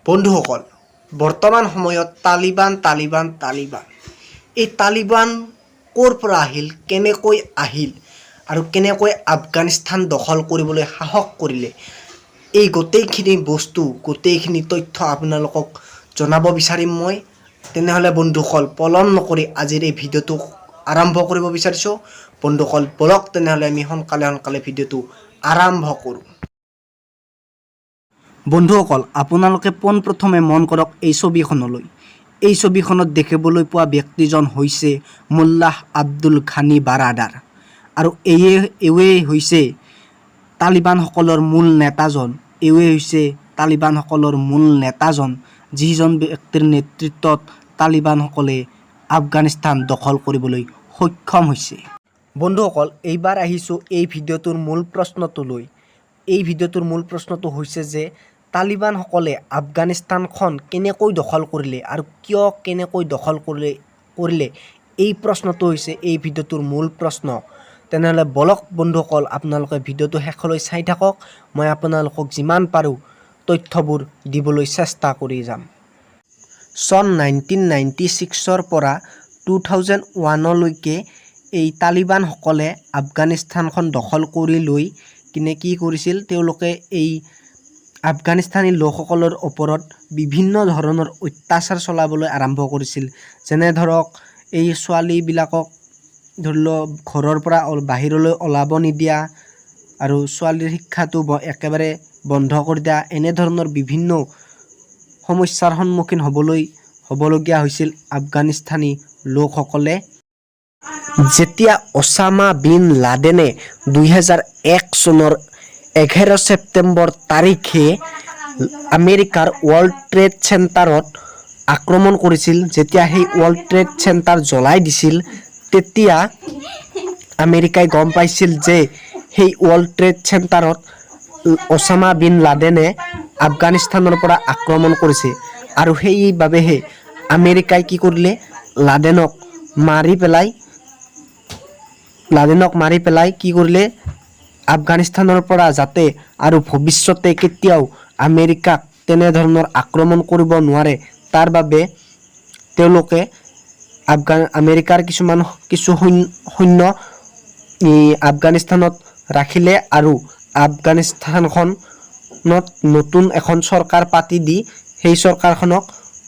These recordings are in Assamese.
বন্ধুসকল, বৰ্তমান সময়ত তালিবান এই তালিবান ক'ৰ পৰা আহিল, কেনেকৈ আহিল আৰু কেনেকৈ আফগানিস্তান দখল কৰিবলৈ সাহস কৰিলে, এই গোটেইখিনি তথ্য আপোনালোকক জনাব বিচাৰিম মই। তেনেহ'লে বন্ধুসকল, পলম নকৰি আজিৰ এই ভিডিঅ'টো আৰম্ভ কৰিব বিচাৰিছোঁ। বন্ধুসকল, বলক তেনেহ'লে আমি সোনকালে ভিডিঅ'টো আৰম্ভ কৰোঁ। বন্ধুসকল, আপোনালোকে পোনপ্ৰথমে মন কৰক এই ছবিখনলৈ। এই ছবিখনত দেখিবলৈ পোৱা ব্যক্তিজন হৈছে মোল্লাহ আব্দুল ঘানি বাৰাদাৰ, আৰু এয়ে হৈছে তালিবানসকলৰ মূল নেতাজন, যিজন ব্যক্তিৰ নেতৃত্বত তালিবানসকলে আফগানিস্তান দখল কৰিবলৈ সক্ষম হৈছে। বন্ধুসকল, এইবাৰ আহিছোঁ এই ভিডিঅ'টোৰ মূল প্ৰশ্নটোলৈ। এই ভিডিঅ'টোৰ মূল প্ৰশ্নটো হৈছে যে তালিবানসকলে আফগানিস্তানখন কেনেকৈ দখল কৰিলে আৰু কিয় কেনেকৈ দখল কৰিলে, এই প্ৰশ্নটো হৈছে এই ভিডিঅ'টোৰ মূল প্ৰশ্ন। তেনেহ'লে বলক বন্ধুসকল, আপোনালোকে ভিডিঅ'টো শেষলৈ চাই থাকক। মই আপোনালোকক যিমান পাৰোঁ তথ্যবোৰ দিবলৈ চেষ্টা কৰি যাম। চন 1996ৰ পৰা 2001লৈকে এই তালিবানসকলে আফগানিস্তানখন দখল কৰি লৈ কিনে কি কৰিছিল, তেওঁলোকে এই আফগানিস্তানী লোকসকলৰ ওপৰত বিভিন্ন ধৰণৰ অত্যাচাৰ চলাবলৈ আৰম্ভ কৰিছিল। যেনে ধৰক, এই ছোৱালীবিলাকক ধৰি লওক ঘৰৰ পৰা বাহিৰলৈ ওলাব নিদিয়া আৰু ছোৱালীৰ শিক্ষাটো একেবাৰে বন্ধ কৰি দিয়া, এনেধৰণৰ বিভিন্ন সমস্যাৰ সন্মুখীন হ'বলগীয়া হৈছিল আফগানিস্তানী লোকসকলে। যেতিয়া ওছামা বিন লাডেনে 2001 চনৰ 11 ছেপ্টেম্বৰ তাৰিখে আমেৰিকাৰ ৱৰ্ল্ড ট্ৰেড চেণ্টাৰত আক্ৰমণ কৰিছিল, যেতিয়া সেই ৱৰ্ল্ড ট্ৰেড চেণ্টাৰ জ্বলাই দিছিল, তেতিয়া আমেৰিকাই গম পাইছিল যে সেই ৱৰ্ল্ড ট্ৰেড চেণ্টাৰত ওছামা বিন লাডেনে আফগানিস্তানৰ পৰা আক্ৰমণ কৰিছে। আৰু সেইবাবেহে আমেৰিকাই কি কৰিলে, লাডেনক মাৰি পেলাই কি কৰিলে, আফগানিস্তানৰ পৰা যাতে আৰু ভৱিষ্যতে কেতিয়াও আমেৰিকাক তেনেধৰণৰ আক্ৰমণ কৰিব নোৱাৰে, তাৰ বাবে তেওঁলোকে আমেৰিকাৰ কিছু সৈন্য আফগানিস্তানত ৰাখিলে আৰু আফগানিস্তানখনত নতুন এখন চৰকাৰ পাতি দি সেই চৰকাৰখনক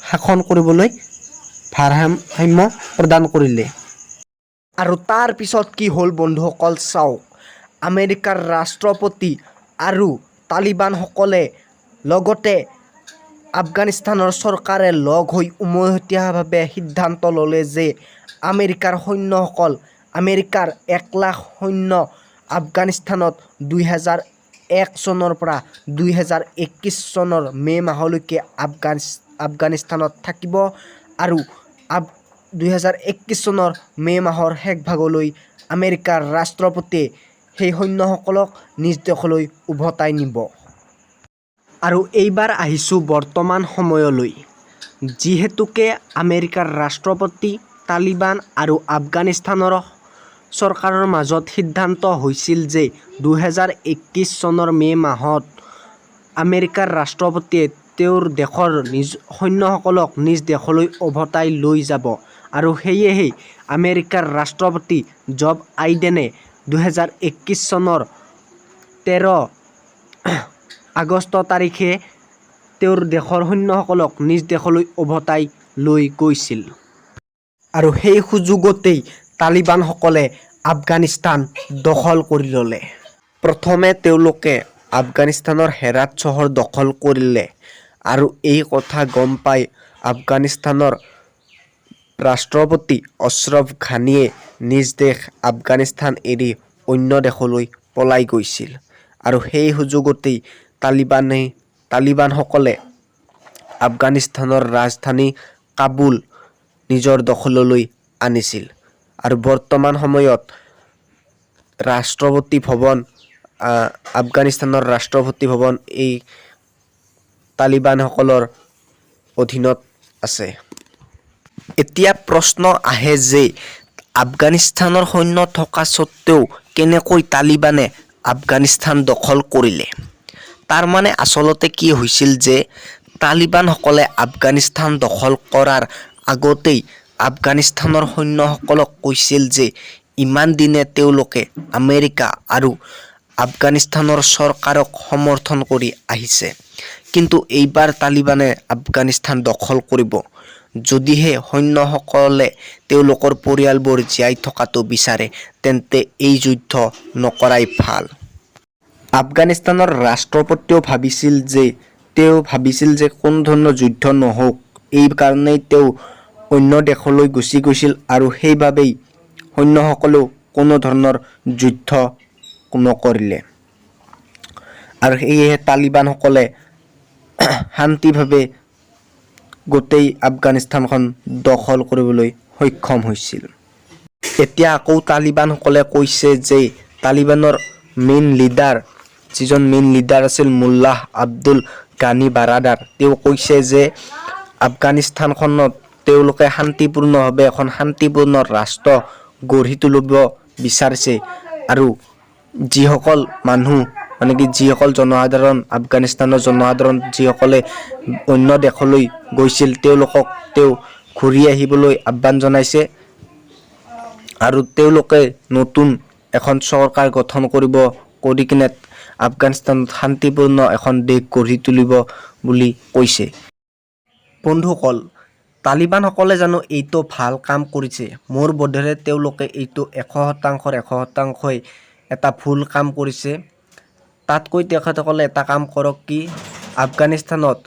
শাসন কৰিবলৈ ভাৰসাম্য প্ৰদান কৰিলে। আৰু তাৰ পিছত কি হ'ল বন্ধুসকল, চাওক। আমেৰিকাৰ ৰাষ্ট্ৰপতি আৰু তালিবানসকলে লগতে আফগানিস্তানৰ চৰকাৰে লগ হৈ উমৈহতীয়াভাৱে সিদ্ধান্ত ল'লে যে আমেৰিকাৰ 1 লাখ সৈন্য আফগানিস্তানত 2001 চনৰ পৰা 2021 চনৰ মে' মাহলৈকে আফগানিস্তানত থাকিব, আৰু 2021 চনৰ মে' মাহৰ শেষভাগলৈ আমেৰিকাৰ ৰাষ্ট্ৰপতিয়ে সেই সৈন্যসকলক নিজ দেশলৈ উভতাই নিব। আৰু এইবাৰ আহিছোঁ বৰ্তমান সময়লৈ। যিহেতুকে আমেৰিকাৰ ৰাষ্ট্ৰপতি, তালিবান আৰু আফগানিস্তানৰ চৰকাৰৰ মাজত সিদ্ধান্ত হৈছিল যে 2021 চনৰ মে' মাহত আমেৰিকাৰ ৰাষ্ট্ৰপতিয়ে তেওঁৰ দেশৰ সৈন্যসকলক নিজ দেশলৈ উভতাই লৈ যাব, আৰু সেয়েহে আমেৰিকাৰ ৰাষ্ট্ৰপতি জো বাইডেনে 2021 চনৰ 13 আগষ্ট তাৰিখে তেওঁৰ দেশৰ সৈন্যসকলক নিজ দেশলৈ উভতাই লৈ গৈছিল। আৰু সেই সুযোগতেই তালিবানসকলে আফগানিস্তান দখল কৰি ল'লে। প্ৰথমে তেওঁলোকে আফগানিস্তানৰ হেৰাত চহৰ দখল কৰিলে, আৰু এই কথা গম পাই আফগানিস্তানৰ ৰাষ্ট্ৰপতি আশ্ৰফ ঘানীয়ে নিজ দেশ আফগানিস্তান এৰি অন্য দেশলৈ পলাই গৈছিল। আৰু সেই সুযোগতেই তালিবানসকলে আফগানিস্তানৰ ৰাজধানী কাবুল নিজৰ দখললৈ আনিছিল। আৰু বৰ্তমান সময়ত আফগানিস্তানৰ ৰাষ্ট্ৰপতি ভৱন এই তালিবানসকলৰ অধীনত আছে। এতিয়া প্ৰশ্ন আহে যে আফগানিস্তানৰ সৈন্য থকা স্বত্বেও কেনেকৈ তালিবানে আফগানিস্তান দখল কৰিলে। তাৰমানে আচলতে কি হৈছিল যে তালিবানসকলে আফগানিস্তান দখল কৰাৰ আগতেই আফগানিস্তানৰ সৈন্যসকলক কৈছিল যে ইমান দিনে তেওঁলোকে আমেৰিকা আৰু আফগানিস্তানৰ চৰকাৰক সমৰ্থন কৰি আহিছে। কিন্তু এইবাৰ তালিবানে আফগানিস্তান দখল কৰিব। যদিহে সৈন্যসকলে তেওঁলোকৰ পৰিয়ালবোৰ জীয়াই থকাটো বিচাৰে তেন্তে এই যুদ্ধ নকৰাই ভাল। আফগানিস্তানৰ ৰাষ্ট্ৰপতিয়েও ভাবিছিল যে কোনো ধৰণৰ যুদ্ধ নহওক, এই কাৰণেই তেওঁ অন্য দেশলৈ গুচি গৈছিল আৰু সেইবাবেই সৈন্যসকলেও কোনো ধৰণৰ যুদ্ধ নকৰিলে। আৰু সেয়েহে তালিবানসকলে শান্তিভাৱে গোটেই আফগানিস্তানখন দখল কৰিবলৈ সক্ষম হৈছিল। এতিয়া আকৌ তালিবানসকলে কৈছে যে তালিবানৰ যিজন মেইন লিডাৰ আছিল মুল্লাহ আব্দুল গানি বাৰাদাৰ, তেওঁ কৈছে যে আফগানিস্তানখনত তেওঁলোকে শান্তিপূৰ্ণভাৱে এখন শান্তিপূৰ্ণ ৰাষ্ট্ৰ গঢ়ি তুলিব বিচাৰিছে আৰু যিসকল মানুহ যিসকল জনসাধাৰণ আফগানিস্তানৰ জনসাধাৰণ যিসকলে অন্য দেশলৈ গৈছিল তেওঁলোকক তেওঁ ঘূৰি আহিবলৈ আহ্বান জনাইছে আৰু তেওঁলোকে নতুন এখন চৰকাৰ গঠন কৰি কিনে আফগানিস্তানত শান্তিপূৰ্ণ এখন দেশ গঢ়ি তুলিব বুলি কৈছে। বন্ধুসকল, তালিবানসকলে জানো এইটো ভাল কাম কৰিছে? মোৰ বোধেৰে তেওঁলোকে এইটো 100%ই এটা ভুল কাম কৰিছে। তাতকৈ তেখেতসকলে এটা কাম কৰক কি, আফগানিস্তানত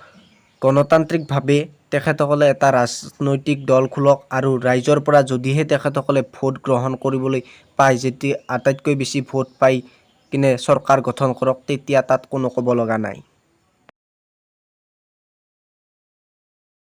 গণতান্ত্ৰিকভাৱে তেখেতসকলে এটা ৰাজনৈতিক দল খোলক আৰু ৰাইজৰ পৰা যদিহে তেখেতসকলে ভোট গ্ৰহণ কৰিবলৈ পায়, যেতিয়া আটাইতকৈ বেছি ভোট পাই কিনে চৰকাৰ গঠন কৰক, তেতিয়া তাত কোনো ক'ব লগা নাই।